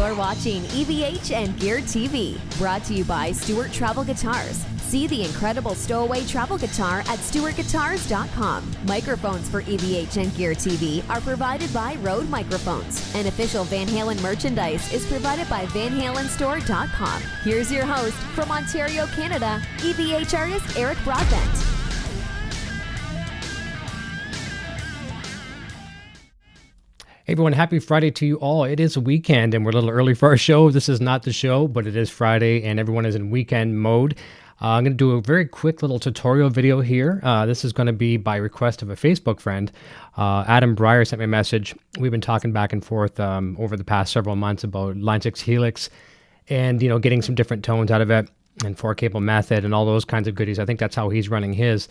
You're watching EVH and Gear TV, brought to you by Stewart Travel Guitars. See the incredible stowaway travel guitar at stewartguitars.com. Microphones for EVH and Gear TV are provided by Rode Microphones. And official Van Halen merchandise is provided by VanHalenStore.com. Here's your host from Ontario, Canada, EVH artist Eric Broadbent. Hey everyone, happy Friday to you all. It is a weekend and we're a little early for our show. This is not the show, but it is Friday and everyone is in weekend mode. I'm going to do a very quick little tutorial video here. This is going to be by request of a Facebook friend. Adam Breyer sent me a message. We've been talking back and forth over the past several months about Line 6 Helix and, you know, getting some different tones out of it and 4-cable method and all those kinds of goodies. I think that's how he's running his.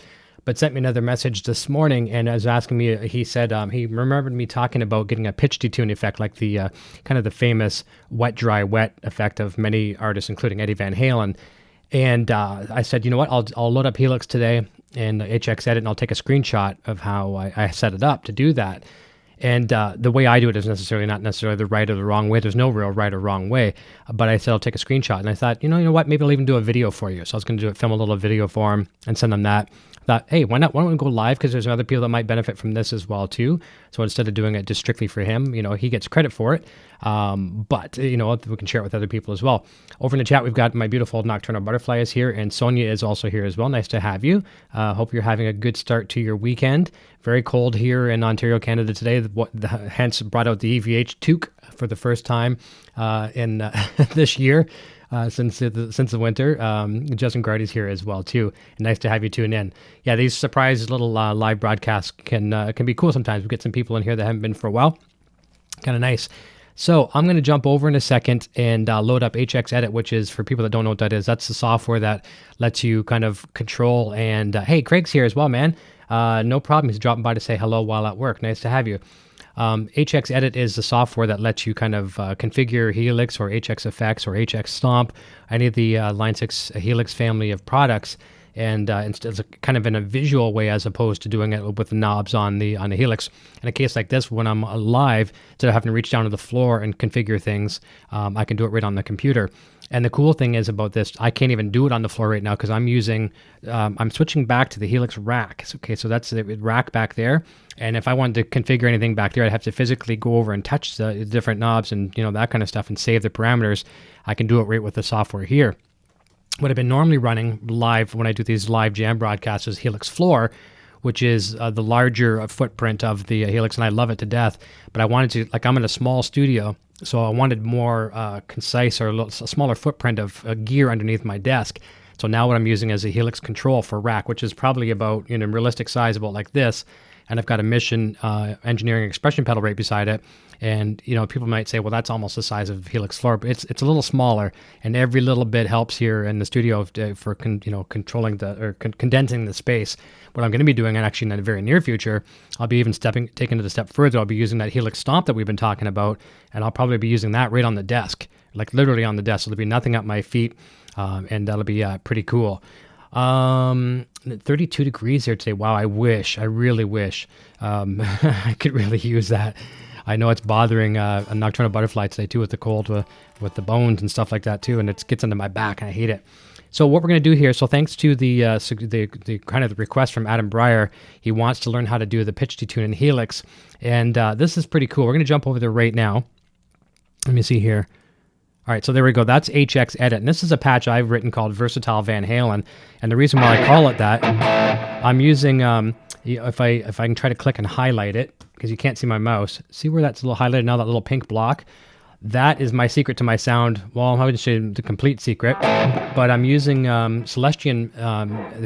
But sent me another message this morning and was asking me, he said he remembered me talking about getting a pitch detune effect, like the kind of the famous wet, dry, wet effect of many artists, including Eddie Van Halen. And I said, you know what, I'll load up Helix today and HX Edit and I'll take a screenshot of how I set it up to do that. And the way I do it is not necessarily the right or the wrong way. There's no real right or wrong way. But I said I'll take a screenshot. And I thought, you know what, maybe I'll even do a video for you. So I was going to film a little video for him and send them that. Thought, hey, why not? Why don't we go live? Because there's other people that might benefit from this as well too. So instead of doing it just strictly for him, you know, he gets credit for it. But you know, we can share it with other people as well. Over in the chat, we've got my beautiful Nocturnal Butterfly is here, and Sonia is also here as well. Nice to have you. Hope you're having a good start to your weekend. Very cold here in Ontario, Canada today. Hence brought out the EVH toque for the first time in this year. Since the winter. Justin Gardy's here as well too. Nice to have you tune in. Yeah, these surprise little live broadcasts can be cool sometimes. We get some people in here that haven't been for a while. Kind of nice. So I'm going to jump over in a second and load up HX Edit, which is, for people that don't know what that is, that's the software that lets you kind of control. And hey, Craig's here as well, man. No problem. He's dropping by to say hello while at work. Nice to have you. HX Edit is the software that lets you kind of configure Helix or HX Effects or HX Stomp, any of the Line 6 Helix family of products, and it's kind of in a visual way as opposed to doing it with the knobs on the Helix. In a case like this, when I'm live, instead of having to reach down to the floor and configure things, I can do it right on the computer. And the cool thing is about this, I can't even do it on the floor right now because I'm switching back to the Helix rack. Okay, so that's the rack back there. And if I wanted to configure anything back there, I'd have to physically go over and touch the different knobs and, you know, that kind of stuff and save the parameters. I can do it right with the software here. What I've been normally running live when I do these live jam broadcasts is Helix Floor, which is the larger footprint of the Helix, and I love it to death. But I wanted to, like, I'm in a small studio, so I wanted more concise or a smaller footprint of gear underneath my desk. So now what I'm using is a Helix Control for rack, which is probably about, in a realistic size, about like this. And I've got a Mission engineering expression pedal right beside it. And, you know, people might say, well, that's almost the size of Helix Floor, but it's a little smaller. And every little bit helps here in the studio for controlling condensing the space. What I'm going to be doing, and actually in the very near future, I'll be even taking it a step further. I'll be using that Helix Stomp that we've been talking about, and I'll probably be using that right on the desk, like literally on the desk. So there'll be nothing at my feet, and that'll be pretty cool. 32 degrees here today. Wow, I really wish I could really use that. I know it's bothering a Nocturnal Butterfly today too with the cold, with the bones and stuff like that too, and it gets into my back and I hate it. So what we're going to do here, so thanks to the kind of the request from Adam Breyer, he wants to learn how to do the pitch detune in Helix, and this is pretty cool. We're going to jump over there right now. Let me see here. All right, so there we go. That's HX Edit, and this is a patch I've written called Versatile Van Halen. And the reason why I call it that, I'm using if I can try to click and highlight it, because you can't see my mouse. See where that's a little highlighted now, that little pink block? That is my secret to my sound. Well, I wouldn't say the complete secret, but I'm using Celestion,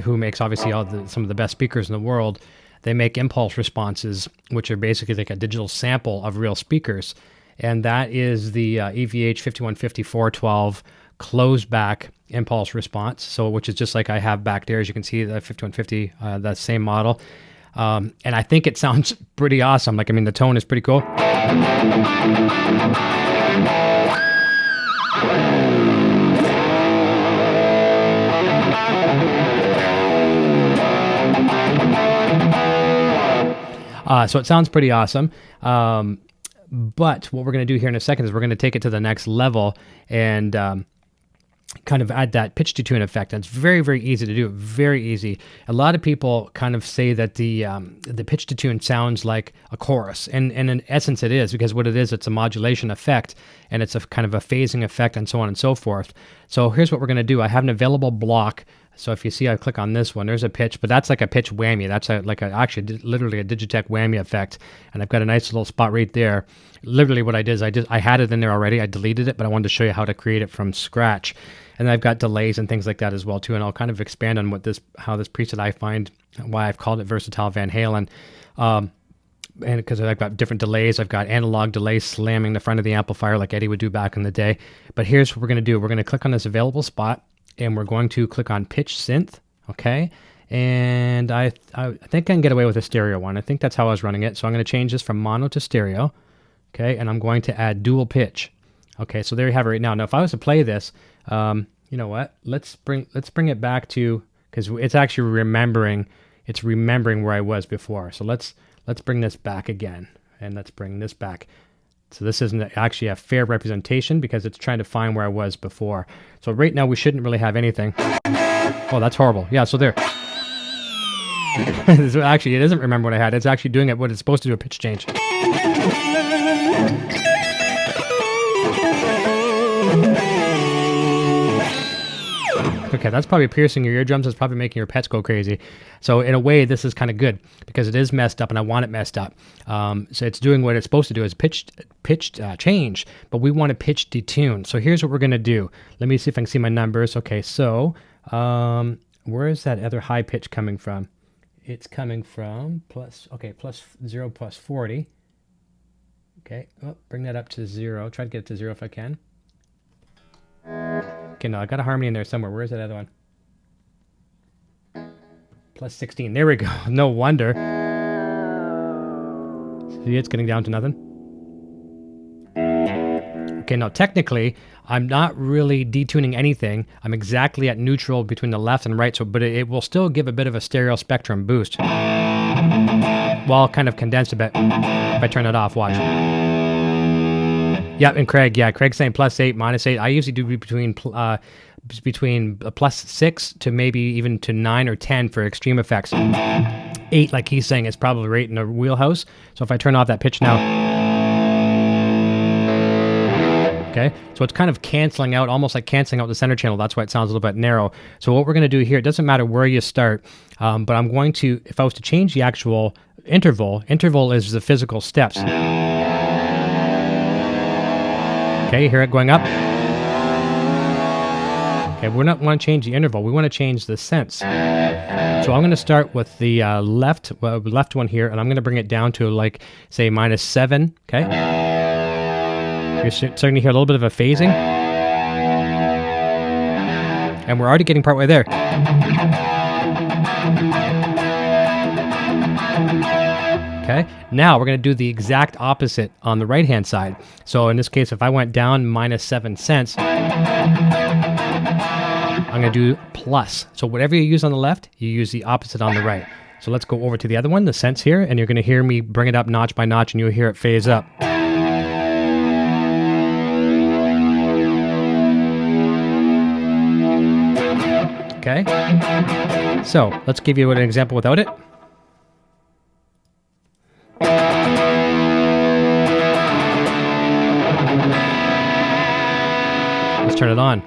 who makes obviously some of the best speakers in the world. They make impulse responses, which are basically like a digital sample of real speakers. And that is the EVH 5150-412 closed back impulse response. So, which is just like I have back there, as you can see, the 5150, that same model. And I think it sounds pretty awesome. Like, I mean, the tone is pretty cool. So it sounds pretty awesome. But what we're going to do here in a second is we're going to take it to the next level and kind of add that pitch detune effect. And it's very, very easy to do. Very easy. A lot of people kind of say that the pitch detune sounds like a chorus, and in essence it is, because what it is, it's a modulation effect, and it's a kind of a phasing effect, and so on and so forth. So here's what we're going to do. I have an available block. So if you see, I click on this one, there's a pitch, but that's like a pitch whammy. That's actually literally a Digitech whammy effect. And I've got a nice little spot right there. Literally what I did is I had it in there already. I deleted it, but I wanted to show you how to create it from scratch. And I've got delays and things like that as well too. And I'll kind of expand on how this preset I find, why I've called it Versatile Van Halen. And because I've got different delays, I've got analog delays slamming the front of the amplifier like Eddie would do back in the day. But here's what we're going to do. We're going to click on this available spot, and we're going to click on pitch synth. Okay. And I think I can get away with a stereo one. I think that's how I was running it. So I'm going to change this from mono to stereo. Okay. And I'm going to add dual pitch. Okay. So there you have it right now. Now, if I was to play this, you know what? Let's bring it back to, because it's actually remembering where I was before. So let's bring this back again, and let's bring this back. So this isn't actually a fair representation because it's trying to find where I was before. So right now we shouldn't really have anything. Oh, that's horrible. Yeah, so there. So actually, it doesn't remember what I had. It's actually doing what it's supposed to do, a pitch change. Okay, that's probably piercing your eardrums. It's probably making your pets go crazy. So in a way, this is kind of good because it is messed up and I want it messed up. So it's doing what it's supposed to do, is pitch change, but we want to pitch detune. So here's what we're going to do. Let me see if I can see my numbers. Okay, so where is that other high pitch coming from? It's coming from plus 0 plus 40. Okay, bring that up to 0. Try to get it to 0 if I can. Okay, no, I got a harmony in there somewhere. Where's that other one? Plus 16. There we go. No wonder. See, it's getting down to nothing. Okay, now technically, I'm not really detuning anything. I'm exactly at neutral between the left and right, but it will still give a bit of a stereo spectrum boost. Well, kind of condensed a bit. If I turn it off, watch. Yeah, and Craig's saying plus 8, minus 8. I usually do between plus 6 to maybe even to 9 or 10 for extreme effects. 8, like he's saying, is probably right in the wheelhouse. So if I turn off that pitch now, okay, so it's kind of canceling out, almost like canceling out the center channel. That's why it sounds a little bit narrow. So what we're going to do here, it doesn't matter where you start, but I'm going to, if I was to change the actual interval is the physical steps. Okay, you hear it going up. Okay, we don't want to change the interval. We want to change the sense. So I'm going to start with the left one here, and I'm going to bring it down to, like, say, minus 7. Okay. You're starting to hear a little bit of a phasing. And we're already getting partway there. Okay, now we're going to do the exact opposite on the right-hand side. So in this case, if I went down minus 7 cents, I'm going to do plus. So whatever you use on the left, you use the opposite on the right. So let's go over to the other one, the cents here, and you're going to hear me bring it up notch by notch, and you'll hear it phase up. Okay, so let's give you an example without it. Let's turn it on.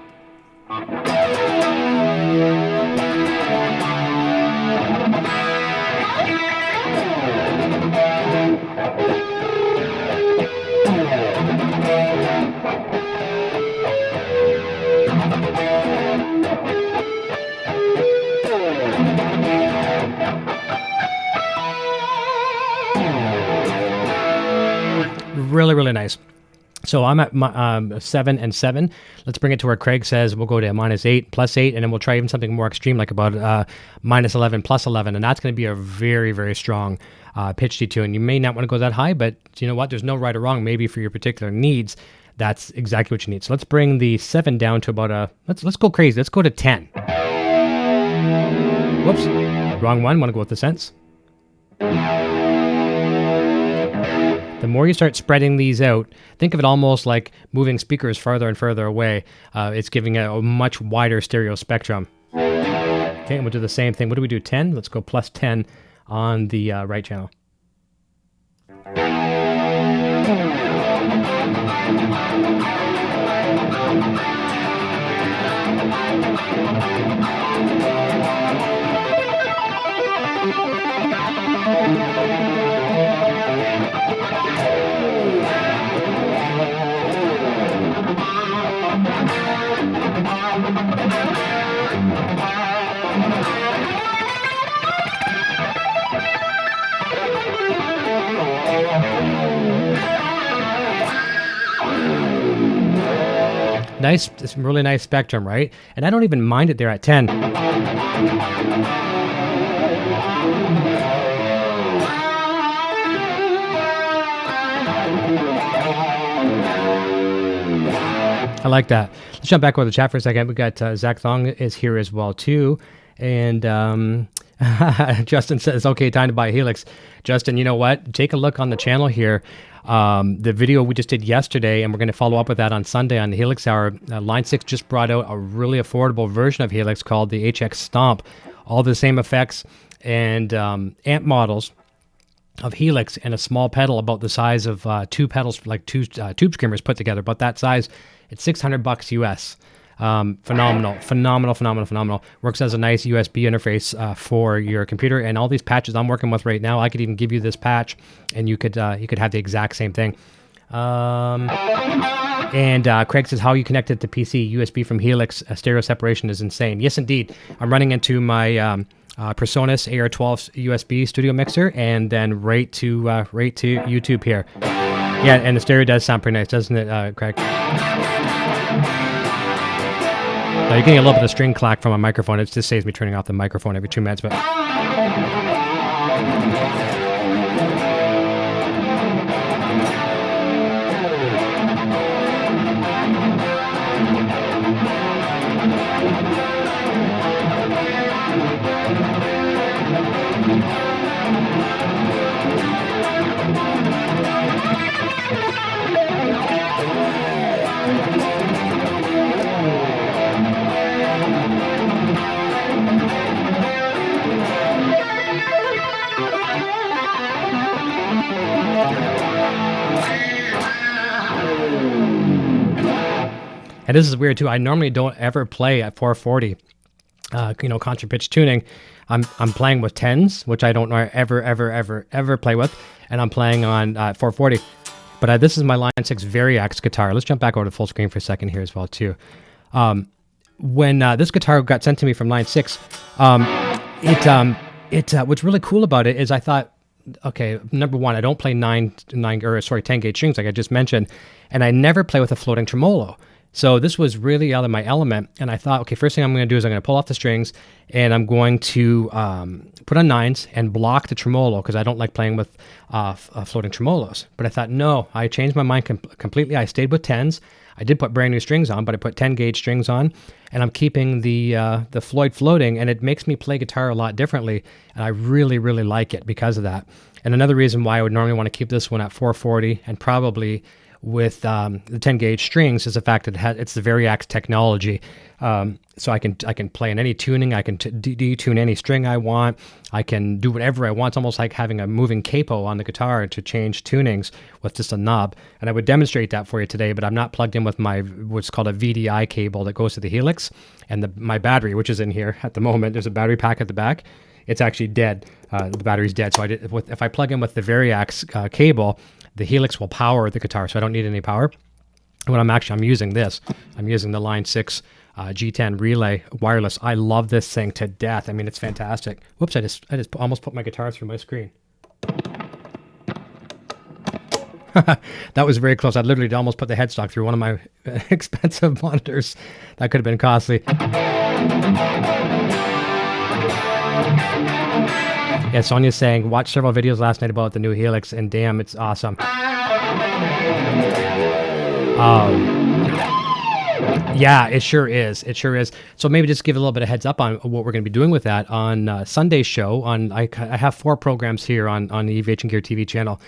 Really, really nice. So I'm at 7 and 7. Let's bring it to where Craig says we'll go to minus 8, plus 8, and then we'll try even something more extreme, like about minus 11, plus 11. And that's going to be a very, very strong pitch detune. You may not want to go that high, but you know what? There's no right or wrong. Maybe for your particular needs, that's exactly what you need. So let's bring the 7 down to about let's go crazy. Let's go to 10. Whoops. Wrong one. Want to go with the cents. The more you start spreading these out, think of it almost like moving speakers farther and further away. It's giving a much wider stereo spectrum. Okay, and we'll do the same thing. What do we do, 10? Let's go plus 10 on the right channel. Nice, it's really nice spectrum, right? And I don't even mind it there at 10. I like that. Let's jump back over the chat for a second. We got Zach Thong is here as well too, and Justin says, "Okay, time to buy Helix." Justin, you know what? Take a look on the channel here. The video we just did yesterday, and we're going to follow up with that on Sunday on the Helix Hour. Line 6 just brought out a really affordable version of Helix called the HX Stomp. All the same effects and amp models of Helix and a small pedal about the size of two pedals, like two tube screamers put together, about that size. It's $600 US. Phenomenal. Works as a nice USB interface for your computer, and all these patches I'm working with right now, I could even give you this patch, and you could have the exact same thing. And Craig says, how you connect it to PC? USB from Helix stereo separation is insane. Yes, indeed. I'm running into my Presonus AR12 USB studio mixer, and then right to YouTube here. Yeah, and the stereo does sound pretty nice, doesn't it, Craig? You're getting a little bit of string clack from my microphone. It just saves me turning off the microphone every 2 minutes. But and this is weird too. I normally don't ever play at 440, contra pitch tuning. I'm playing with 10s, which I don't ever play with, and I'm playing on 440. But this is my Line 6 Variax guitar. Let's jump back over to full screen for a second here as well too. When this guitar got sent to me from Line 6, what's really cool about it is I thought, okay, number one, I don't play 10 gauge strings like I just mentioned, and I never play with a floating tremolo. So this was really out of my element, and I thought, okay, first thing I'm going to do is I'm going to pull off the strings, and I'm going to put on 9s and block the tremolo, because I don't like playing with floating tremolos. But I thought, no, I changed my mind completely. I stayed with 10s. I did put brand new strings on, but I put 10 gauge strings on, and I'm keeping the Floyd floating, and it makes me play guitar a lot differently, and I really like it because of that. And another reason why I would normally want to keep this one at 440 and probably with the 10 gauge strings is the fact that it's the Variax technology. So I can play in any tuning. I can detune any string I want. I can do whatever I want. It's almost like having a moving capo on the guitar to change tunings with just a knob. And I would demonstrate that for you today, but I'm not plugged in with my what's called a VDI cable that goes to the Helix, and my battery, which is in here at the moment. There's a battery pack at the back. It's actually dead. The battery's dead. So if I plug in with the Variax cable, the Helix will power the guitar, so I don't need any power. When I'm using this. I'm using the Line 6 G10 Relay wireless. I love this thing to death. I mean, it's fantastic. Whoops, I just almost put my guitar through my screen. That was very close. I literally almost put the headstock through one of my expensive monitors. That could have been costly. Yeah, Sonia's saying, watched several videos last night about the new Helix, and damn, it's awesome. Yeah, it sure is. So maybe just give a little bit of heads up on what we're going to be doing with that on Sunday's show. I have 4 programs here on the EVH Gear TV channel.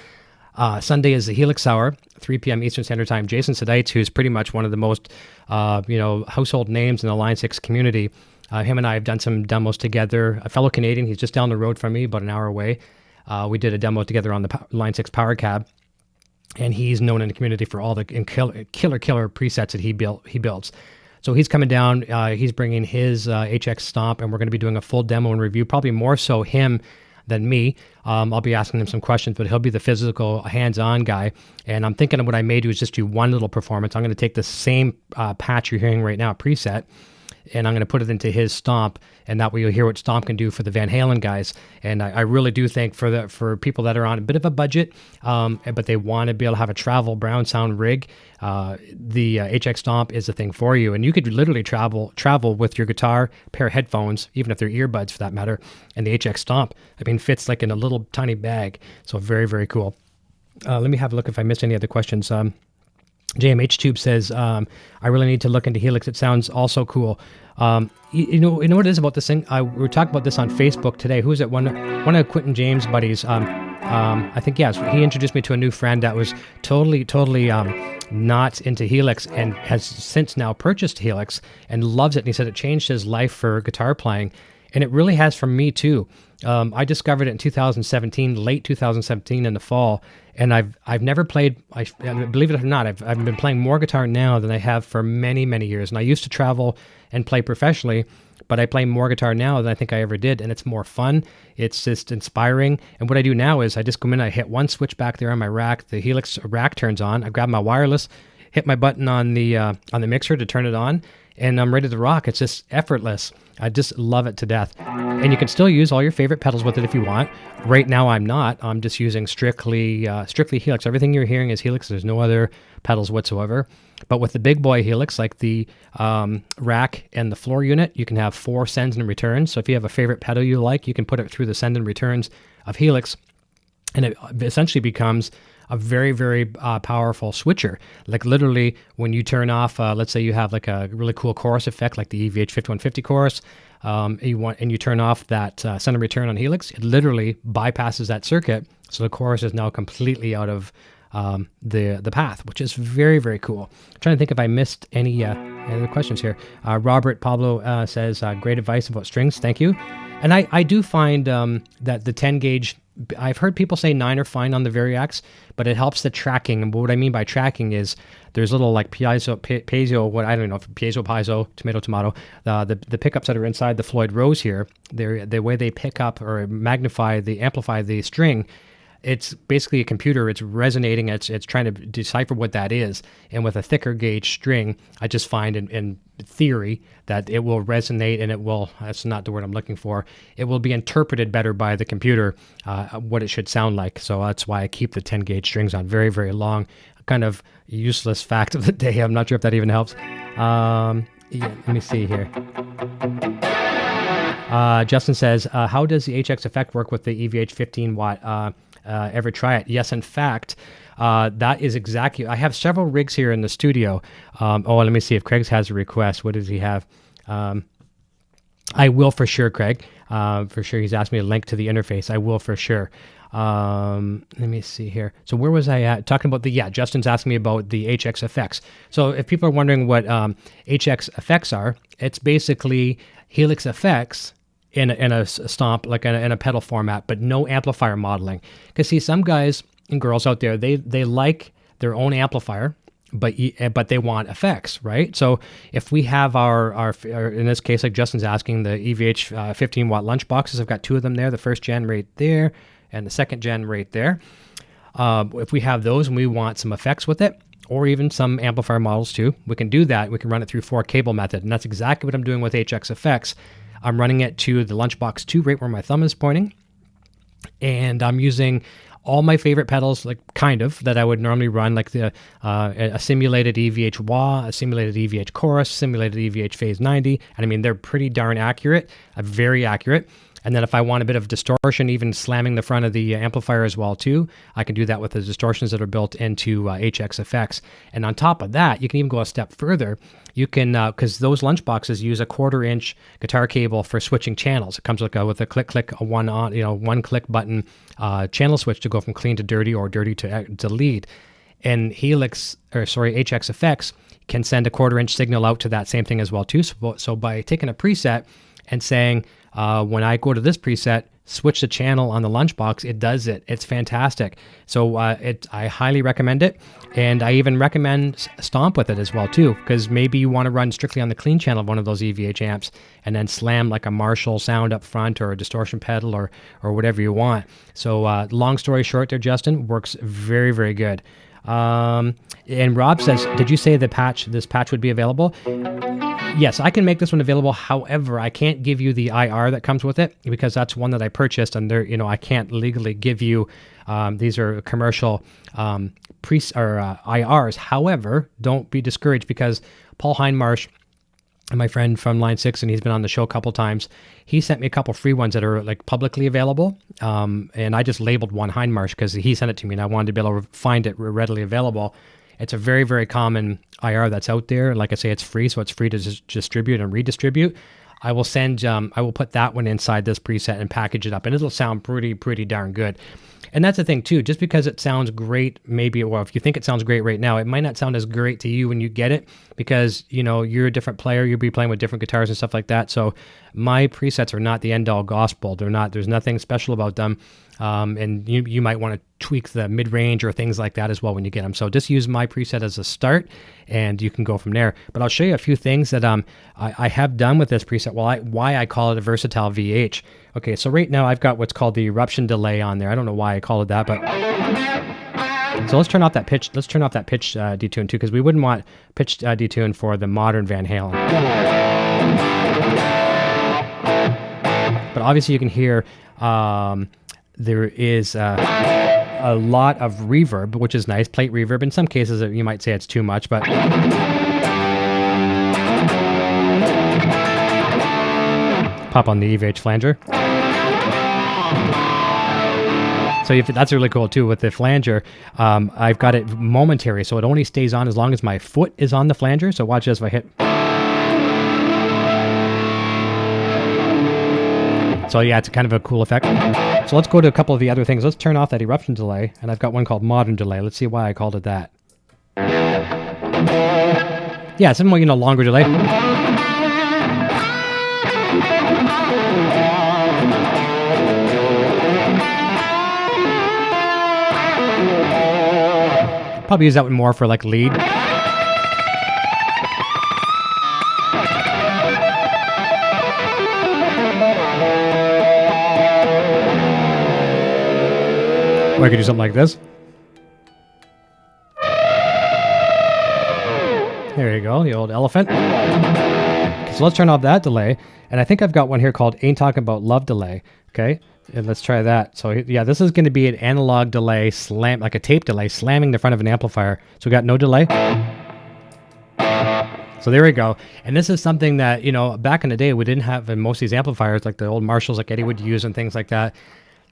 Sunday is the Helix Hour, 3 p.m. Eastern Standard Time. Jason Sedites, who's pretty much one of the most, household names in the Line 6 community. Him and I have done some demos together. A fellow Canadian, he's just down the road from me, about an hour away. We did a demo together on the Line 6 Power Cab, and he's known in the community for all the killer presets that he builds. So he's coming down. He's bringing his HX Stomp, and we're going to be doing a full demo and review, probably more so him than me. I'll be asking him some questions, but he'll be the physical, hands-on guy. And I'm thinking of what I may do is just do one little performance. I'm going to take the same patch you're hearing right now, preset, and I'm going to put it into his Stomp, and that way you'll hear what Stomp can do for the Van Halen guys. And I really do think for people that are on a bit of a budget, but they want to be able to have a travel Brown sound rig, the HX Stomp is the thing for you. And you could literally travel with your guitar, pair of headphones, even if they're earbuds for that matter, and the HX Stomp, fits like in a little tiny bag. So very, very cool. Let me have a look if I missed any other questions. JMH Tube says, I really need to look into Helix. It sounds also cool. You know what it is about this thing? We were talking about this on Facebook today. Who's it? One of Quentin James' buddies. I think, yes, he introduced me to a new friend that was totally not into Helix and has since now purchased Helix and loves it. And he said it changed his life for guitar playing. And it really has for me too. I discovered it in 2017, late 2017 in the fall, and I've never played. Believe it or not, I've been playing more guitar now than I have for many, many years. And I used to travel and play professionally, but I play more guitar now than I think I ever did, and it's more fun. It's just inspiring. And what I do now is I just go in, I hit one switch back there on my rack. The Helix rack turns on. I grab my wireless, hit my button on the mixer to turn it on, and I'm ready to rock. It's just effortless. I just love it to death. And you can still use all your favorite pedals with it if you want. Right now I'm not. I'm just using strictly Helix. Everything you're hearing is Helix. There's no other pedals whatsoever. But with the big boy Helix, like the rack and the floor unit, you can have 4 sends and returns. So if you have a favorite pedal you like, you can put it through the send and returns of Helix, and it essentially becomes a very, very powerful switcher. Like literally when you turn off, let's say you have like a really cool chorus effect, like the EVH 5150 chorus, and you turn off that send and return on Helix, it literally bypasses that circuit. So the chorus is now completely out of the path, which is very, very cool. I'm trying to think if I missed any other questions here. Robert Pablo says, great advice about strings. Thank you. And I do find that the 10 gauge, I've heard people say 9 are fine on the Variacs, but it helps the tracking. And what I mean by tracking is there's little like piezo, what I don't know, piezo, tomato, the pickups that are inside the Floyd Rose here, the way they pick up or amplify the string. It's basically a computer. It's resonating. It's trying to decipher what that is. And with a thicker gauge string, I just find in theory that it will resonate, and it will, that's not the word I'm looking for, it will be interpreted better by the computer, what it should sound like. So that's why I keep the 10 gauge strings on. Very, very long. Kind of useless fact of the day. I'm not sure if that even helps. Let me see here. Justin says, how does the HX effect work with the EVH 15 watt? Ever try it? Yes, in fact, that is exactly. I have several rigs here in the studio. Let me see if Craig has a request. What does he have? I will for sure, Craig. For sure, he's asked me a link to the interface. I will for sure. Let me see here. So where was I at? Talking about Justin's asking me about the HX effects. So if people are wondering what HX effects are, it's basically Helix effects in a stomp, like in a pedal format, but no amplifier modeling. Because see, some guys and girls out there, they like their own amplifier, but they want effects, right? So if we have our in this case, like Justin's asking, the EVH 15 watt lunch boxes, I've got 2 of them there, the first gen right there, and the second gen right there. If we have those and we want some effects with it, or even some amplifier models too, we can do that. We can run it through 4-cable method, and that's exactly what I'm doing with HX effects. I'm running it to the Lunchbox 2 right where my thumb is pointing. And I'm using all my favorite pedals, like kind of, that I would normally run, like a simulated EVH wah, a simulated EVH chorus, simulated EVH phase 90. And I mean, they're pretty darn accurate, very accurate. And then if I want a bit of distortion, even slamming the front of the amplifier as well too, I can do that with the distortions that are built into HX effects. And on top of that, you can even go a step further. You can, because those lunchboxes use a 1/4-inch guitar cable for switching channels. It comes with a click, a one click button channel switch to go from clean to dirty or dirty to lead. And HX effects can send a 1/4-inch signal out to that same thing as well too. So by taking a preset and saying, when I go to this preset, switch the channel on the lunchbox, it does it. It's fantastic. So I highly recommend it. And I even recommend Stomp with it as well too, because maybe you want to run strictly on the clean channel of one of those EVH amps and then slam like a Marshall sound up front or a distortion pedal or whatever you want. So long story short there, Justin, works very, very good. And Rob says, did you say this patch would be available? Yes, I can make this one available. However, I can't give you the IR that comes with it because that's one that I purchased, and I can't legally give you. These are commercial IRs. However, don't be discouraged because Paul Hindmarsh, my friend from Line 6, and he's been on the show a couple times, he sent me a couple free ones that are like publicly available. And I just labeled one Hindmarsh because he sent it to me and I wanted to be able to find it readily available. It's a very, very common IR that's out there. Like I say, it's free, so it's free to distribute and redistribute. I will put that one inside this preset and package it up, and it'll sound pretty, pretty darn good. And that's the thing too, just because it sounds great, if you think it sounds great right now, it might not sound as great to you when you get it because, you're a different player, you'll be playing with different guitars and stuff like that. So my presets are not the end all gospel. There's nothing special about them. And you might want to tweak the mid-range or things like that as well when you get them. So just use my preset as a start and you can go from there. But I'll show you a few things that I have done with this preset, why I call it a versatile VH. Okay, so right now I've got what's called the eruption delay on there. I don't know why I call it that, but... So let's turn off that pitch. Let's turn off that pitch detune too, because we wouldn't want pitch detune for the modern Van Halen. But obviously you can hear... there is a lot of reverb, which is nice, plate reverb. In some cases, you might say it's too much, but... Pop on the EVH flanger. So that's really cool too. With the flanger, I've got it momentary, so it only stays on as long as my foot is on the flanger. So watch this if I hit... So yeah, it's kind of a cool effect. So let's go to a couple of the other things. Let's turn off that eruption delay, and I've got one called modern delay. Let's see why I called it that. Yeah, it's a more, longer delay. Probably use that one more for like lead. Or I could do something like this. There you go, the old elephant. Okay, so let's turn off that delay. And I think I've got one here called Ain't Talking About Love Delay. Okay, and let's try that. So yeah, this is going to be an analog delay, like a tape delay, slamming the front of an amplifier. So we got no delay. So there we go. And this is something that, back in the day we didn't have in most of these amplifiers, like the old Marshalls like Eddie would use and things like that.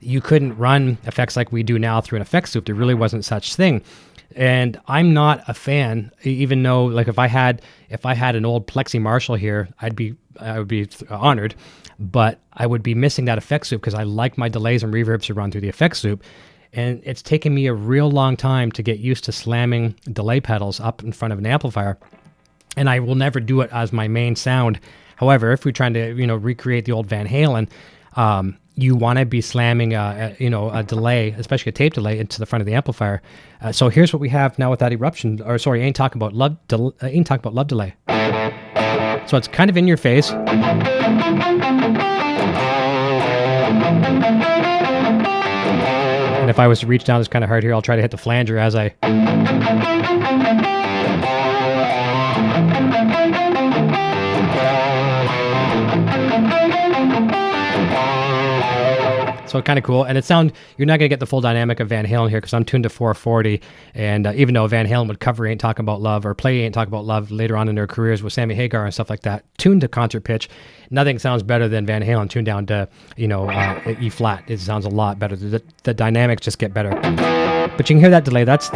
You couldn't run effects like we do now through an effects loop. There really wasn't such thing. And I'm not a fan, even though like if I had an old Plexi Marshall here, I would be honored, but I would be missing that effects loop because I like my delays and reverbs to run through the effects loop. And it's taken me a real long time to get used to slamming delay pedals up in front of an amplifier. And I will never do it as my main sound. However, if we're trying to, recreate the old Van Halen, you want to be slamming a delay, especially a tape delay, into the front of the amplifier. So here's what we have now with that eruption, ain't talking about love delay. So it's kind of in your face. And if I was to reach down, it's kind of hard here. I'll try to hit the flanger as I... So kind of cool. And you're not going to get the full dynamic of Van Halen here because I'm tuned to 440. And even though Van Halen would cover Ain't Talking About Love or play Ain't Talking About Love later on in their careers with Sammy Hagar and stuff like that, tuned to concert pitch, nothing sounds better than Van Halen tuned down to, E flat. It sounds a lot better. The dynamics just get better. But you can hear that delay. That's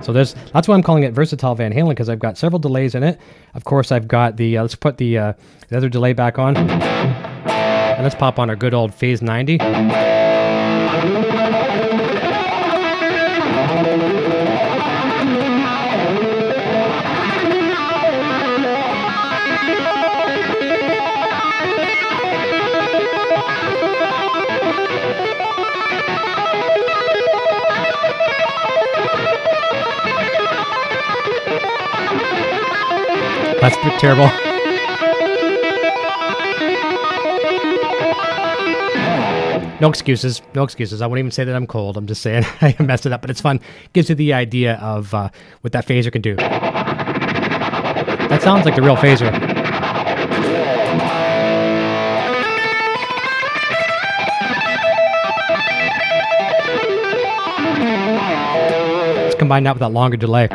So that's why I'm calling it versatile Van Halen, because I've got several delays in it. Of course, I've got the, let's put the other delay back on. And let's pop on our good old Phase 90. That's terrible. No excuses. No excuses. I won't even say that I'm cold. I'm just saying I messed it up, but it's fun. Gives you the idea of what that phaser can do. That sounds like the real phaser. Let's combine that with that longer delay.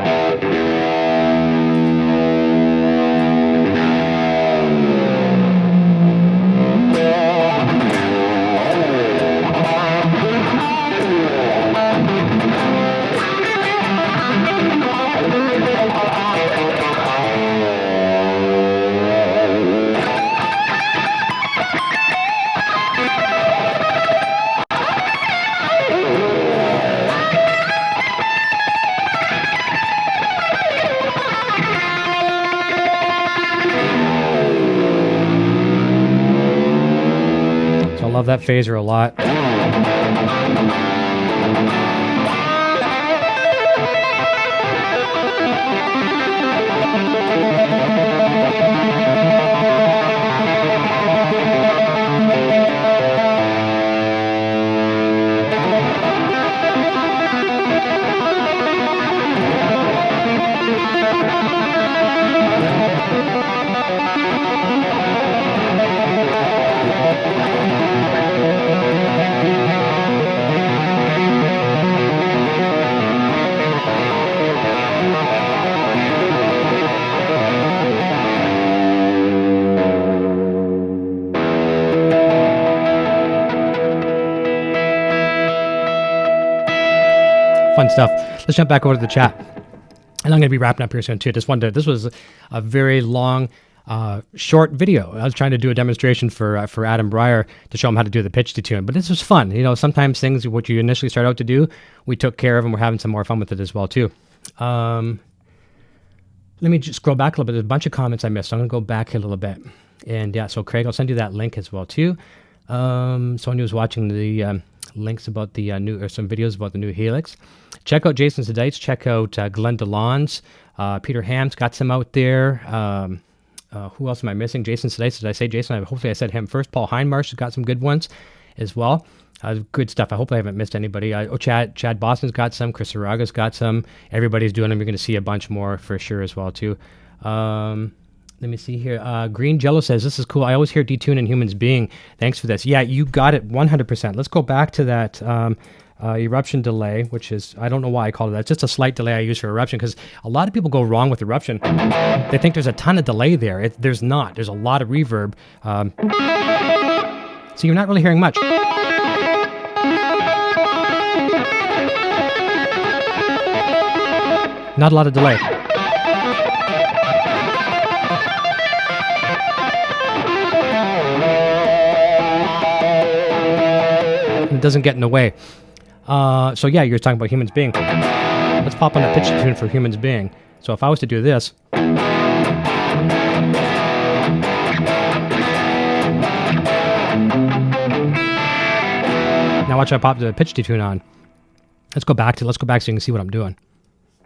Love that phaser a lot. Fun stuff. Let's jump back over to the chat. And I'm going to be wrapping up here soon too. This was a very long, short video. I was trying to do a demonstration for Adam Breyer to show him how to do the pitch detune. But this was fun. Sometimes things, what you initially start out to do, we took care of and we're having some more fun with it as well too. Let me just scroll back a little bit. There's a bunch of comments I missed. So I'm going to go back a little bit. And yeah, so Craig, I'll send you that link as well too. Sonia was watching the links about the some videos about the new Helix. Check out Jason Sedites. Check out Glenn DeLon's. Peter Ham's got some out there. Who else am I missing? Jason Sedites. Did I say Jason? Hopefully I said him first. Paul Heinmarsh has got some good ones as well. Good stuff. I hope I haven't missed anybody. Chad Boston's got some. Chris Araga's got some. Everybody's doing them. You're going to see a bunch more for sure as well too. Let me see here. Green Jello says, this is cool. I always hear detune in humans being. Thanks for this. Yeah, you got it 100%. Let's go back to that eruption delay, which is, I don't know why I call it that. It's just a slight delay I use for eruption because a lot of people go wrong with eruption. They think there's a ton of delay there. There's not. There's a lot of reverb. So you're not really hearing much. Not a lot of delay. It doesn't get in the way. So yeah, you're talking about humans being. Let's pop on a pitch tune for humans being. So if I was to do this. Now watch I pop the pitch detune on. Let's go back so you can see what I'm doing.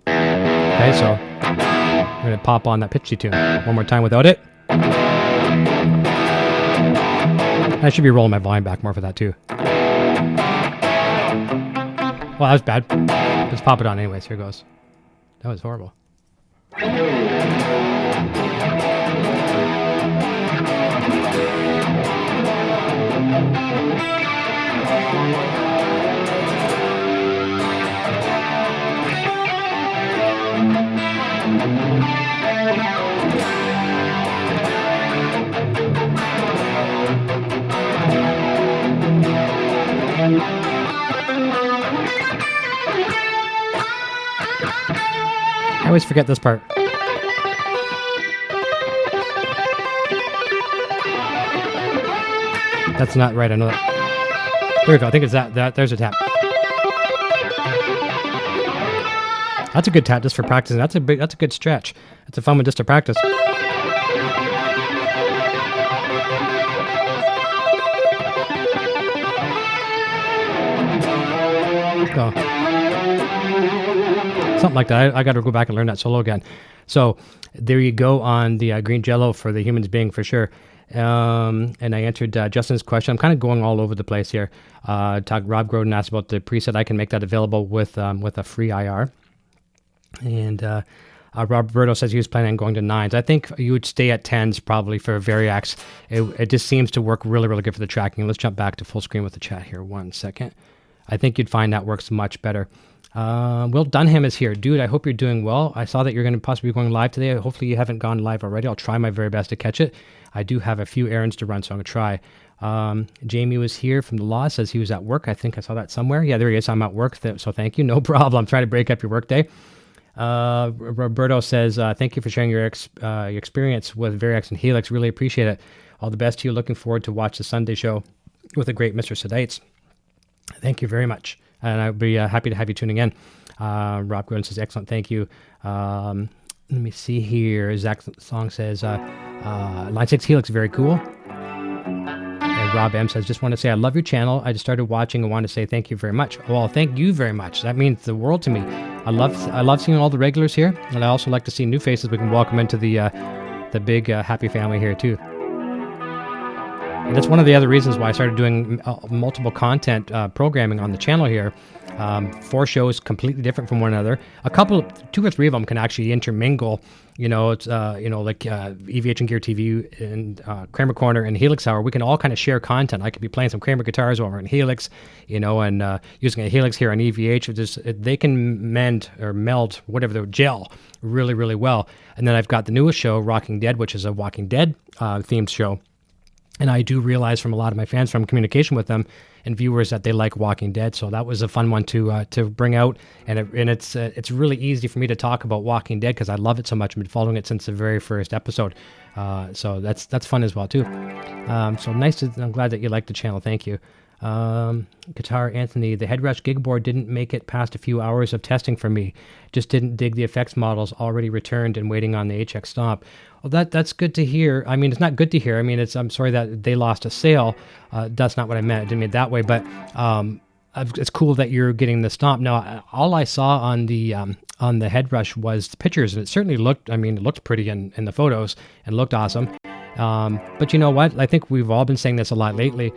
Okay, so I'm going to pop on that pitch detune. One more time without it. I should be rolling my volume back more for that too. Well, that was bad. Let's pop it on anyways. Here goes. That was horrible. I always forget this part. That's not right. I know that. There we go. I think it's that. There's a tap. That's a good tap just for practicing. That's a good stretch. That's a fun one just to practice. So, something like that. I got to go back and learn that solo again. So there you go on the green jello for the humans being for sure. And I answered Justin's question. I'm kind of going all over the place here. Rob Groden asked about the preset. I can make that available with a free IR. And Roberto says he was planning on going to 9s. I think you would stay at 10s probably for Variax. It just seems to work really, really good for the tracking. Let's jump back to full screen with the chat here 1 second. I think you'd find that works much better. Will Dunham is here. Dude, I hope you're doing well. I saw that you're going to possibly be going live today. Hopefully you haven't gone live already. I'll try my very best to catch it. I do have a few errands to run, so I'm going to try. Jamie was here from the law, says he was at work. I think I saw that somewhere. Yeah, there he is. I'm at work, so thank you. No problem. I'm trying to break up your workday. Roberto says, thank you for sharing your experience with Variax and Helix. Really appreciate it. All the best to you. Looking forward to watch the Sunday show with the great Mr. Sedites. Thank you very much. And I'd be happy to have you tuning in. Rob Gordon says, excellent, thank you. Let me see here. Zach's song says, Line 6 Helix, very cool. And Rob M says, just want to say I love your channel. I just started watching and want to say thank you very much. Well, thank you very much. That means the world to me. I love seeing all the regulars here. And I also like to see new faces we can welcome into the big happy family here too. And that's one of the other reasons why I started doing multiple content programming on the channel here. 4 shows completely different from one another. 2 or 3 of them can actually intermingle. It's like EVH and Gear TV and Kramer Corner and Helix Hour. We can all kind of share content. I could be playing some Kramer guitars over in Helix, and using a Helix here on EVH. They can meld whatever the gel really, really well. And then I've got the newest show, Rocking Dead, which is a Walking Dead themed show. And I do realize from a lot of my fans from communication with them and viewers that they like Walking Dead. So that was a fun one to bring out. And it's really easy for me to talk about Walking Dead because I love it so much. I've been following it since the very first episode. So that's fun as well too. So nice I'm glad that you like the channel. Thank you. Guitar Anthony, the Headrush gig board didn't make it past a few hours of testing for me. Just didn't dig the effects models, already returned and waiting on the HX Stomp. Well, that's good to hear. I mean, it's not good to hear. I mean, I'm sorry that they lost a sale. That's not what I meant. I didn't mean it that way, but it's cool that you're getting the Stomp. Now, all I saw on the Headrush was the pictures, and it certainly looked pretty in the photos and looked awesome. But you know what? I think we've all been saying this a lot lately.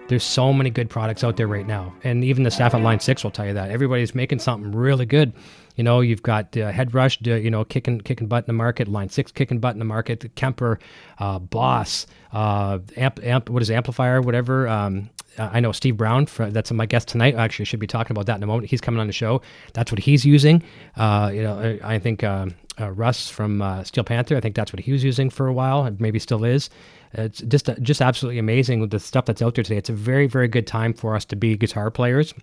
There's so many good products out there right now. And even the staff at Line 6 will tell you that. Everybody's making something really good. You've got Headrush, kicking butt in the market, Line 6 kicking butt in the market, Kemper, Boss, Amplifier, whatever. I know Steve Brown, that's my guest tonight. Actually, I should be talking about that in a moment. He's coming on the show. That's what he's using. I think Russ from Steel Panther, I think that's what he was using for a while, and maybe still is. It's just absolutely amazing with the stuff that's out there today. It's a very, very good time for us to be guitar players,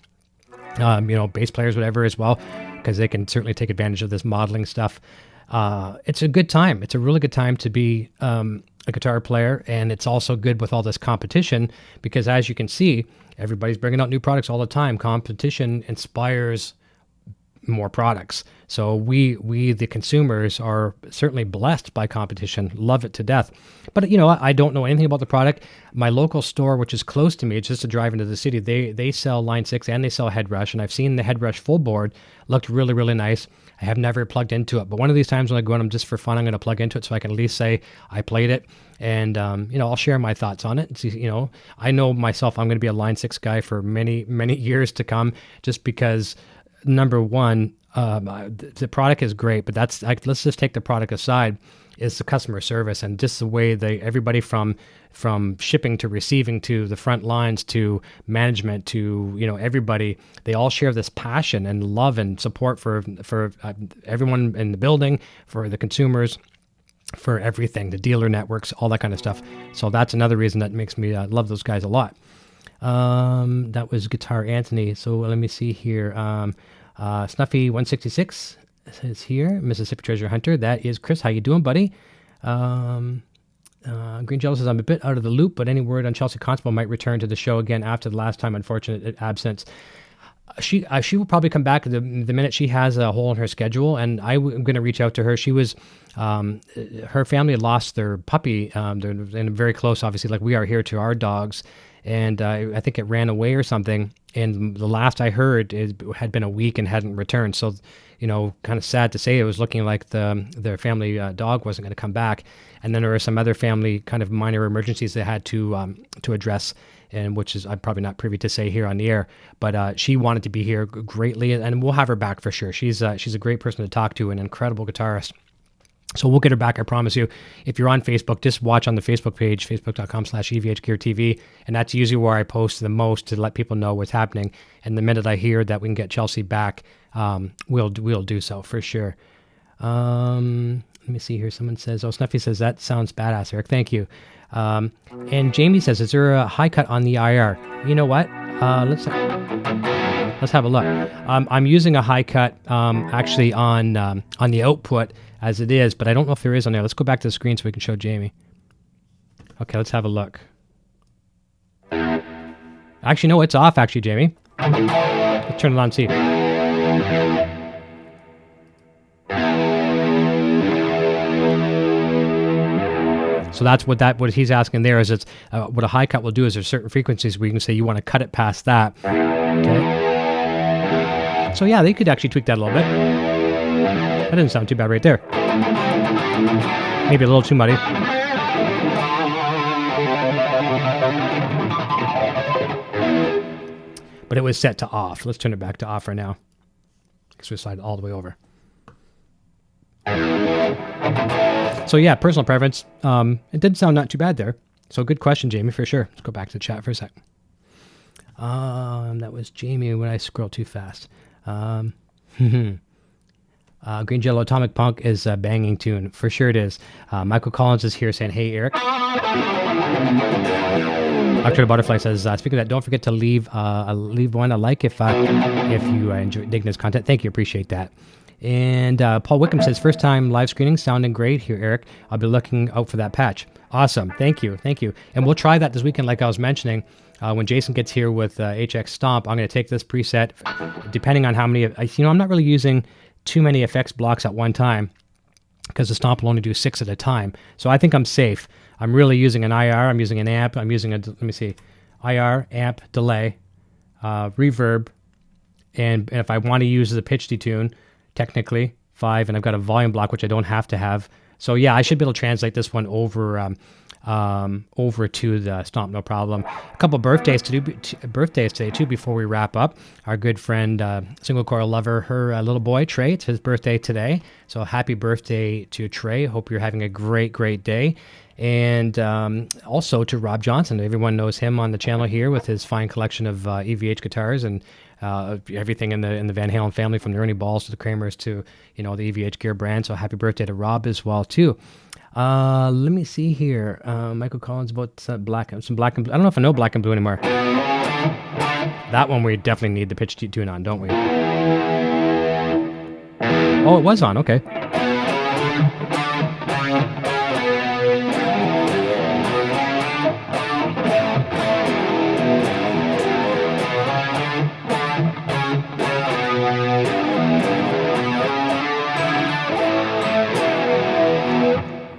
bass players, whatever as well, because they can certainly take advantage of this modeling stuff. It's a good time. It's a really good time to be a guitar player, and it's also good with all this competition because, as you can see, everybody's bringing out new products all the time. Competition inspires more products. So we the consumers are certainly blessed by competition, love it to death. But I don't know anything about the product. My local store, which is close to me, it's just a drive into the city, they sell Line 6 and they sell Headrush, and I've seen the Headrush full board, looked really, really nice. I have never plugged into it, but one of these times when I go in, I'm just for fun, I'm going to plug into it so I can at least say I played it, and I'll share my thoughts on it. See, I know myself, I'm going to be a Line 6 guy for many, many years to come, just because number one, the product is great, but that's like, let's just take the product aside. Is the customer service and just the way everybody from shipping to receiving to the front lines to management to everybody, they all share this passion and love and support for everyone in the building, for the consumers, for everything, the dealer networks, all that kind of stuff. So that's another reason that makes me love those guys a lot. That was Guitar Anthony. So let me see here. Snuffy 166 says here, Mississippi Treasure Hunter. That is Chris. How you doing, buddy? Green Jello says, I'm a bit out of the loop, but any word on Chelsea Constable might return to the show again after the last time, unfortunate absence. She will probably come back the minute she has a hole in her schedule, and I'm going to reach out to her. She was, her family lost their puppy. They're very close, obviously, like we are here to our dogs. And I think it ran away or something. And the last I heard, it had been a week and hadn't returned. So, kind of sad to say, it was looking like their family dog wasn't going to come back. And then there were some other family kind of minor emergencies they had to address, and which is I'm probably not privy to say here on the air. But she wanted to be here greatly, and we'll have her back for sure. She's a great person to talk to, an incredible guitarist. So we'll get her back, I promise you. If you're on Facebook, just watch on the Facebook page, facebook.com/EVH Gear TV. And that's usually where I post the most to let people know what's happening. And the minute I hear that we can get Chelsea back, we'll do so for sure. Let me see here. Someone says, Snuffy says, that sounds badass, Eric. Thank you. And Jamie says, is there a high cut on the IR? You know what? Let's have a look. I'm using a high cut actually on the output as it is, but I don't know if there is on there. Let's go back to the screen so we can show Jamie. Okay, let's have a look. Actually, no, it's off, actually, Jamie. Let's turn it on and see. So that's what he's asking there is it's what a high cut will do is there's certain frequencies where you can say you want to cut it past that. Okay. So yeah, they could actually tweak that a little bit. That didn't sound too bad right there. Maybe a little too muddy. But it was set to off. Let's turn it back to off right now. Because we slide it all the way over. So yeah, personal preference. It did sound not too bad there. So good question, Jamie, for sure. Let's go back to the chat for a second. That was Jamie when I scroll too fast. Green Jello Atomic Punk is a banging tune. For sure it is. Michael Collins is here saying, hey, Eric. October Butterfly says, speaking of that, don't forget to leave one a like if you enjoy digging this content. Thank you. Appreciate that. And Paul Wickham says, first time live screening, sounding great here, Eric. I'll be looking out for that patch. Awesome. Thank you. And we'll try that this weekend, like I was mentioning. When Jason gets here with HX Stomp, I'm going to take this preset, depending on how many, I'm not really using too many effects blocks at one time because the Stomp will only do 6 at a time. So I think I'm safe. I'm really using an IR. I'm using an amp. I'm using IR, amp, delay, reverb. And if I want to use the pitch detune, technically 5, and I've got a volume block, which I don't have to have. So yeah, I should be able to translate this one over to the Stomp, no problem. A couple birthdays today too before we wrap up. Our good friend, single coil lover, her little boy Trey, it's his birthday today. So happy birthday to Trey. Hope you're having a great day. And also to Rob Johnson. Everyone knows him on the channel here with his fine collection of EVH guitars and everything in the Van Halen family, from the Ernie Balls to the Kramers to the EVH Gear brand. So happy birthday to Rob as well too. Let me see here. Michael Collins about some black and blue. I don't know if I know black and blue anymore. That one we definitely need the pitch tune on, don't we? Oh, it was on. Okay.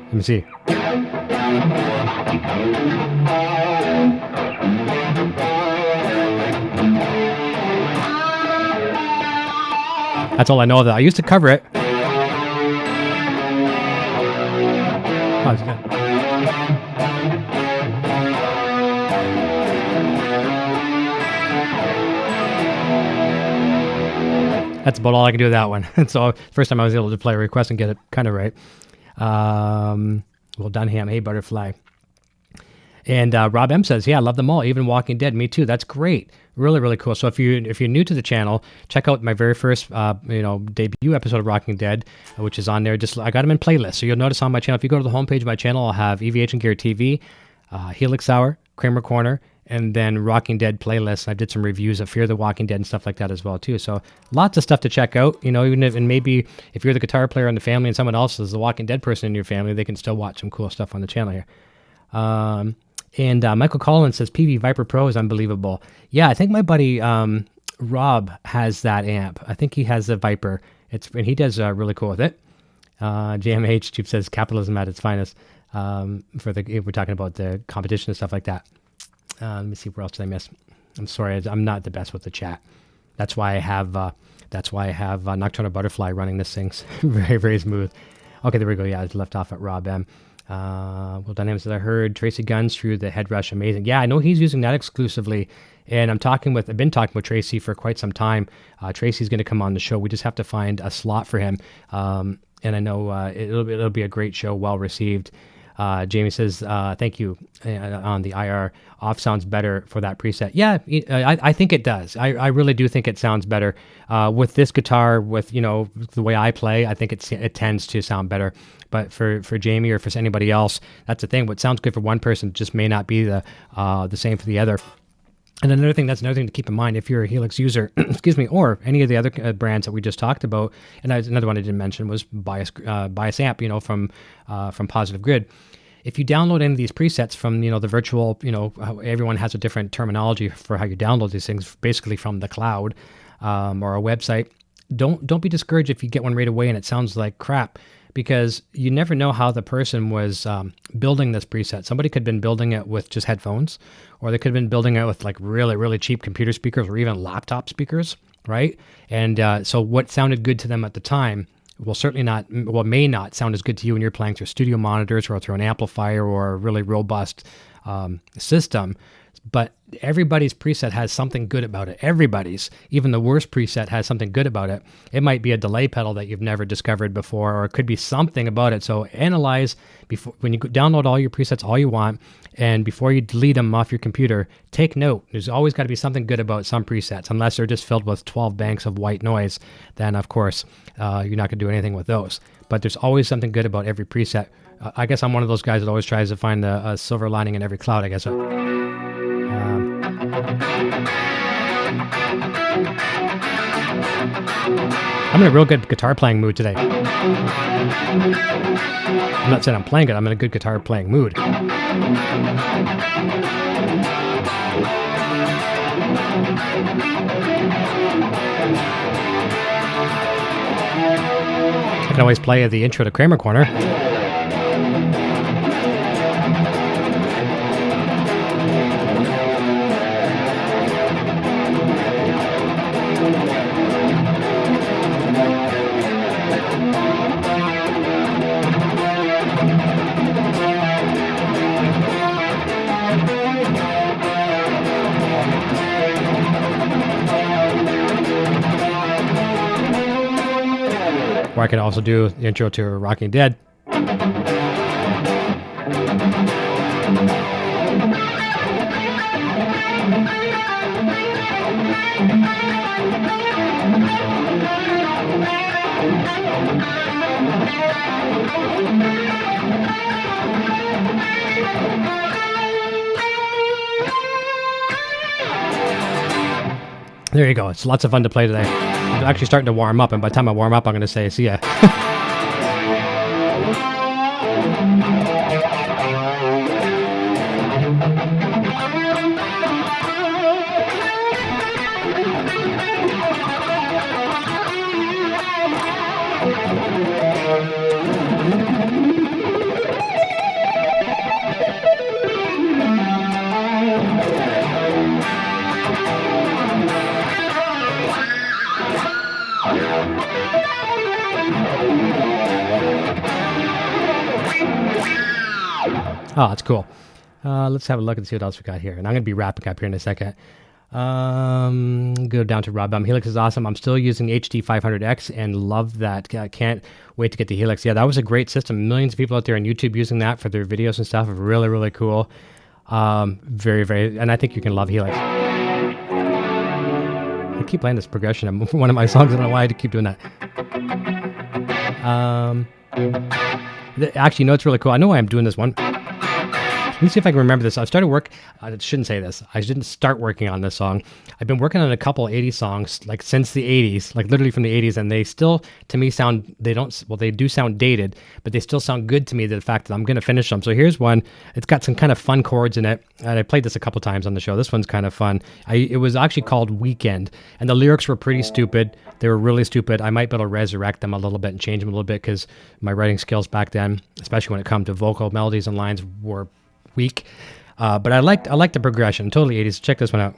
Let me see. That's all I know of that. I used to cover it. Oh, it's good. That's about all I can do with that one. So first time I was able to play a request and get it kind of right. Well done, Ham. Hey, Butterfly. And Rob M says, yeah, I love them all, even Walking Dead. Me too. That's great. Really, really cool. So if you're new to the channel, check out my very first debut episode of Walking Dead, which is on there. I got them in playlists. So you'll notice on my channel, if you go to the homepage of my channel, I'll have EVH and Gear TV, Helix Hour, Kramer Corner, and then Walking Dead playlists. I did some reviews of Fear the Walking Dead and stuff like that as well too. So lots of stuff to check out. And maybe if you're the guitar player in the family and someone else is the Walking Dead person in your family, they can still watch some cool stuff on the channel here. And Michael Collins says PV Viper Pro is unbelievable. Yeah, I think my buddy Rob has that amp. I think he has the Viper. And he does really cool with it. JMH Tube says capitalism at its finest. If we're talking about the competition and stuff like that. Let me see, where else did I miss? I'm sorry, I'm not the best with the chat. That's why I have Nocturnal Butterfly running this thing very, very smooth. Okay, there we go. Yeah, I left off at Rob M. Well, Dynamics that I heard Tracy Guns through the Head Rush, amazing. Yeah, I know he's using that exclusively, and I've been talking with Tracy for quite some time. Tracy's going to come on the show. We just have to find a slot for him, and I know it'll be a great show, well received. Jamie says, thank you on the IR. Off sounds better for that preset. Yeah, I think it does. I really do think it sounds better. With this guitar, with the way I play, I think it tends to sound better. But for Jamie or for anybody else, that's the thing. What sounds good for one person just may not be the same for the other. And that's another thing to keep in mind if you're a Helix user, excuse me, or any of the other brands that we just talked about. And another one I didn't mention was Bias Amp, from Positive Grid. If you download any of these presets from the virtual, how everyone has a different terminology for how you download these things, basically from the cloud or a website. Don't be discouraged if you get one right away and it sounds like crap, because you never know how the person was building this preset. Somebody could have been building it with just headphones, or they could have been building it with like really, really cheap computer speakers or even laptop speakers, right? And so what sounded good to them at the time may not sound as good to you when you're playing through studio monitors or through an amplifier or a really robust system. But everybody's preset has something good about it. Everybody's, even the worst preset, has something good about it. It might be a delay pedal that you've never discovered before, or it could be something about it. So analyze when you download all your presets, all you want, and before you delete them off your computer, take note. There's always got to be something good about some presets, unless they're just filled with 12 banks of white noise. Then, of course, you're not going to do anything with those. But there's always something good about every preset. I guess I'm one of those guys that always tries to find a silver lining in every cloud, I guess. I'm in a real good guitar playing mood today. I'm not saying I'm playing it, I'm in a good guitar playing mood. I can always play the intro to Kramer Corner. Or I could also do the intro to Walking Dead. There you go. It's lots of fun to play today. I'm actually starting to warm up, and by the time I warm up, I'm going to say, see ya. Oh, that's cool. Let's have a look and see what else we got here. And I'm going to be wrapping up here in a second. Go down to Rob. Helix is awesome. I'm still using HD 500X and love that. I can't wait to get the Helix. Yeah, that was a great system. Millions of people out there on YouTube using that for their videos and stuff. Really, really cool. Very, very, and I think you can love Helix. I keep playing this progression. One of my songs. I don't know why I keep doing that. Actually, no, it's really cool. I know why I'm doing this one. Let me see if I can remember this. I started work. I shouldn't say this. I didn't start working on this song. I've been working on a couple 80s songs like since the 80s, like literally from the 80s, and they still, to me, sound. They do sound dated, but they still sound good to me. The fact that I'm going to finish them. So here's one. It's got some kind of fun chords in it, and I played this a couple times on the show. This one's kind of fun. It was actually called Weekend, and the lyrics were pretty stupid. They were really stupid. I might be able to resurrect them a little bit and change them a little bit because my writing skills back then, especially when it comes to vocal melodies and lines, were weak, but I liked the progression. Totally 80s. Check this one out.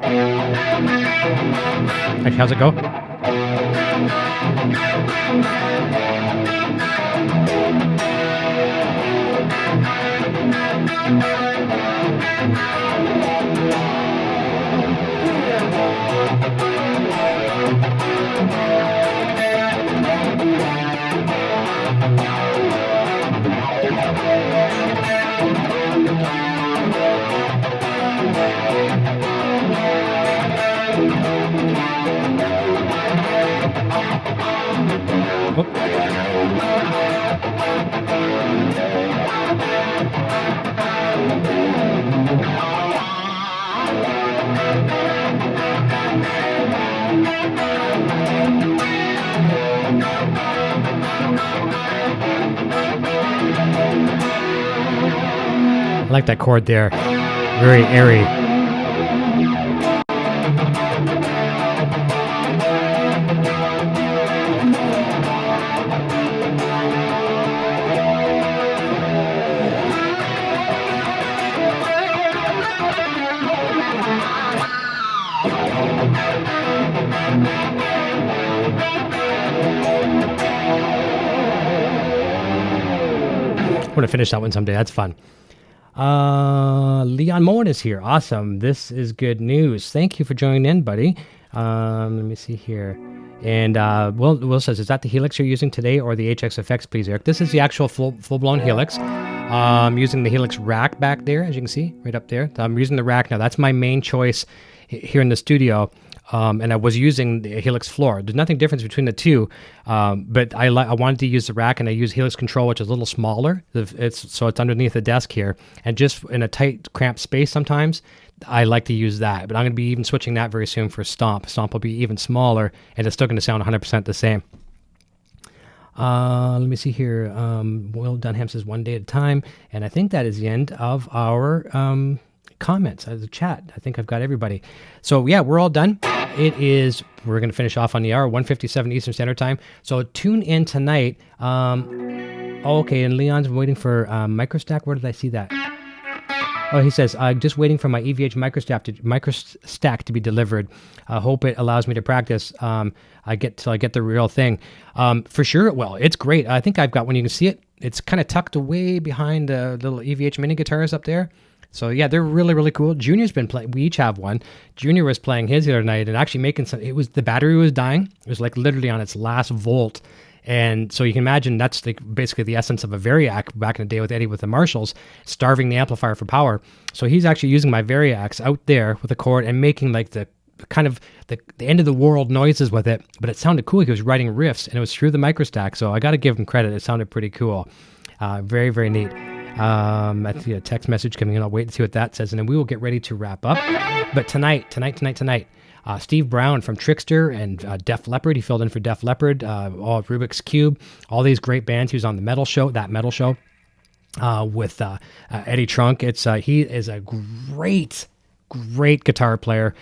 Hey, how's it go? Oh. I like that chord there. Very airy. I'm going to finish that one someday. That's fun. Leon Moore is here. Awesome. This is good news. Thank you for joining in, buddy. Let me see here. And Will says, is that the Helix you're using today or the HX effects, please, Eric? This is the actual full-blown Helix. Using the Helix rack back there, as you can see, right up there. I'm using the rack now. That's my main choice here in the studio. And I was using the Helix floor. There's nothing difference between the two, but I wanted to use the rack, and I use Helix Control, which is a little smaller. So it's underneath the desk here, and just in a tight, cramped space sometimes, I like to use that. But I'm going to be even switching that very soon for Stomp. Stomp will be even smaller, and it's still going to sound 100% the same. Let me see here. Will Dunham says 1 day at a time, and I think that is the end of our comments, the chat. I think I've got everybody. So yeah, we're all done. We're going to finish off on the hour, 1:57 Eastern Standard Time. So tune in tonight. Okay, and Leon's waiting for Microstack. Where did I see that? Oh, he says, just waiting for my EVH Microstack to be delivered. I hope it allows me to practice. I get the real thing. For sure, well, it's great. I think I've got one. You can see it. It's kind of tucked away behind the little EVH mini guitars up there. So yeah, they're really, really cool. Junior's been playing. We each have one. Junior was playing his the other night and actually making some. The battery was dying. It was like literally on its last volt. And so you can imagine that's basically the essence of a Variac back in the day with Eddie with the Marshalls, starving the amplifier for power. So he's actually using my Variacs out there with a cord and making like the kind of the end of the world noises with it. But it sounded cool. He was writing riffs and it was through the Microstack. So I got to give him credit. It sounded pretty cool. Very, very neat. I see a text message coming in. I'll wait and see what that says, and then we will get ready to wrap up. But tonight, Steve Brown from Trickster and Def Leppard. He filled in for Def Leppard, all Rubik's Cube, all these great bands. He was on the metal show, with Eddie Trunk. He is a great guitar player.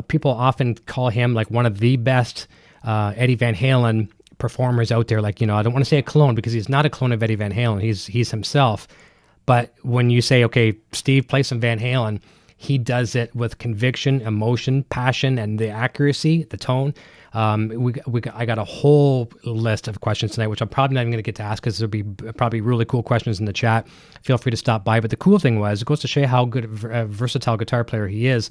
People often call him like one of the best Eddie Van Halen performers out there. Like, I don't want to say a clone because he's not a clone of Eddie Van Halen. He's himself. But when you say, okay, Steve, play some Van Halen, he does it with conviction, emotion, passion, and the accuracy, the tone. I got a whole list of questions tonight, which I'm probably not even going to get to ask because there'll be probably really cool questions in the chat. Feel free to stop by. But the cool thing was, it goes to show you how good a versatile guitar player he is.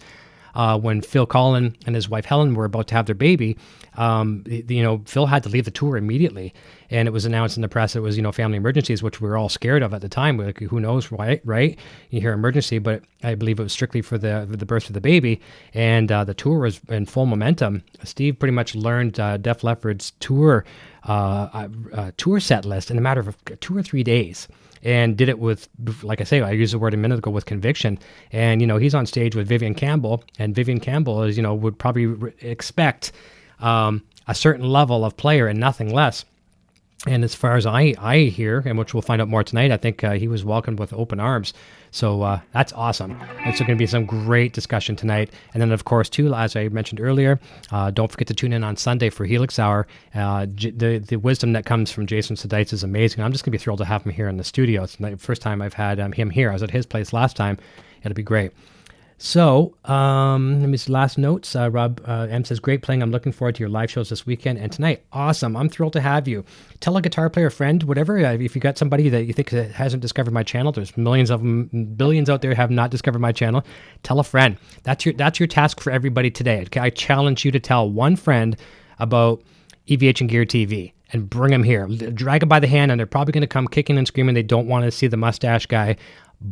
when Phil Collin and his wife Helen were about to have their baby, Phil had to leave the tour immediately. And it was announced in the press it was, family emergencies, which we were all scared of at the time. We're like, who knows, right? You hear emergency, but I believe it was strictly for the birth of the baby. And the tour was in full momentum. Steve pretty much learned Def Leppard's tour set list in a matter of 2 or 3 days. And did it with, like I say, I used the word a minute ago, with conviction. And, he's on stage with Vivian Campbell. And Vivian Campbell is, would probably expect a certain level of player and nothing less. And as far as I hear, and which we'll find out more tonight, I think he was welcomed with open arms. So that's awesome. And so going to be some great discussion tonight. And then, of course, too, as I mentioned earlier, don't forget to tune in on Sunday for Helix Hour. The wisdom that comes from Jason Sudeikis is amazing. I'm just going to be thrilled to have him here in the studio. It's the first time I've had him here. I was at his place last time. It'll be great. So, let me see last notes. Rob M says, great playing. I'm looking forward to your live shows this weekend and tonight. Awesome. I'm thrilled to have you. Tell a guitar player, friend, whatever. If you got somebody that you think hasn't discovered my channel, there's millions of them, billions out there have not discovered my channel. Tell a friend. That's your task for everybody today. I challenge you to tell one friend about EVH and Gear TV and bring them here. Drag them by the hand, and they're probably going to come kicking and screaming. They don't want to see the mustache guy,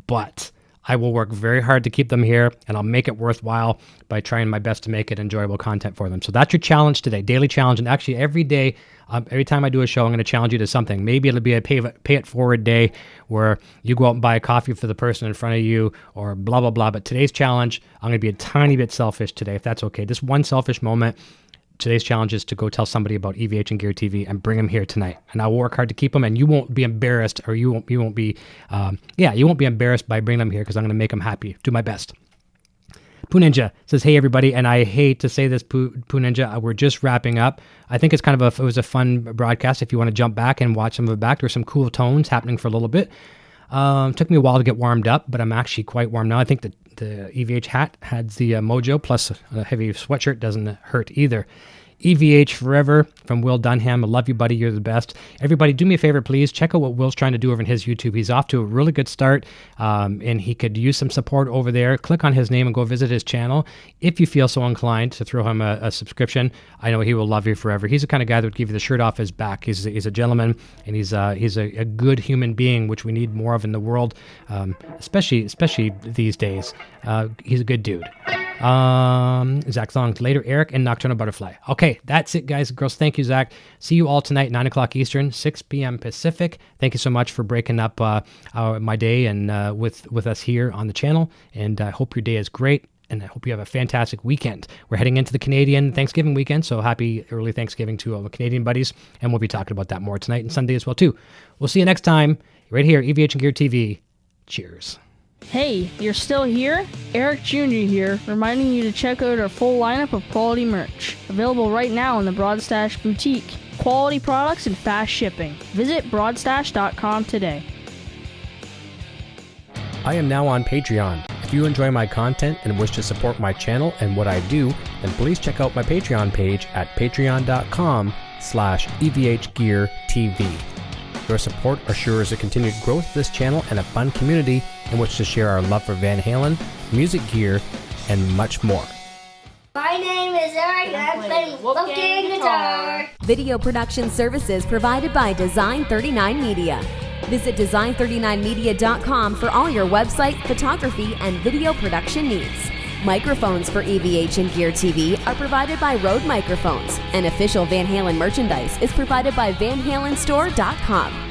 but I will work very hard to keep them here, and I'll make it worthwhile by trying my best to make it enjoyable content for them. So that's your challenge today, daily challenge. And actually every day, every time I do a show, I'm going to challenge you to something. Maybe it'll be a pay it forward day where you go out and buy a coffee for the person in front of you or blah, blah, blah. But today's challenge, I'm going to be a tiny bit selfish today, if that's okay. Just one selfish moment. Today's challenge is to go tell somebody about EVH and Gear TV and bring them here tonight. And I'll work hard to keep them, and you won't be embarrassed, or you won't be embarrassed by bringing them here, because I'm going to make them happy. Do my best. Poo Ninja says, hey everybody, and I hate to say this, Poo Ninja, we're just wrapping up. I think it's it was a fun broadcast. If you want to jump back and watch some of it back, there's some cool tones happening for a little bit. Took me a while to get warmed up, but I'm actually quite warm now. I think the EVH hat had the mojo, plus a heavy sweatshirt doesn't hurt either. EVH Forever from Will Dunham. I love you, buddy. You're the best. Everybody, do me a favor, please. Check out what Will's trying to do over in his YouTube. He's off to a really good start, and he could use some support over there. Click on his name and go visit his channel. If you feel so inclined to throw him a subscription, I know he will love you forever. He's the kind of guy that would give you the shirt off his back. He's a gentleman, and he's a good human being, which we need more of in the world, especially these days. He's a good dude. Zach Long later, Eric, and Nocturnal Butterfly. Okay, that's it, guys and girls. Thank you, Zach. See you all tonight, 9 o'clock Eastern, 6 p.m. Pacific. Thank you so much for breaking up my day and with us here on the channel. And I hope your day is great, and I hope you have a fantastic weekend. We're heading into the Canadian Thanksgiving weekend, so happy early Thanksgiving to all the Canadian buddies, and we'll be talking about that more tonight and Sunday as well, too. We'll see you next time right here, EVH and Gear TV. Cheers. Hey, you're still here? Eric Jr. here, reminding you to check out our full lineup of quality merch. Available right now in the Broadstash Boutique. Quality products and fast shipping. Visit broadstash.com today. I am now on Patreon. If you enjoy my content and wish to support my channel and what I do, then please check out my Patreon page at patreon.com/EVH Gear TV. Your support assures the continued growth of this channel and a fun community in which to share our love for Van Halen, music gear, and much more. My name is Eric, and I've been looking guitar. Video production services provided by Design 39 Media. Visit design39media.com for all your website, photography, and video production needs. Microphones for EVH and Gear TV are provided by Rode Microphones, and official Van Halen merchandise is provided by VanHalenStore.com.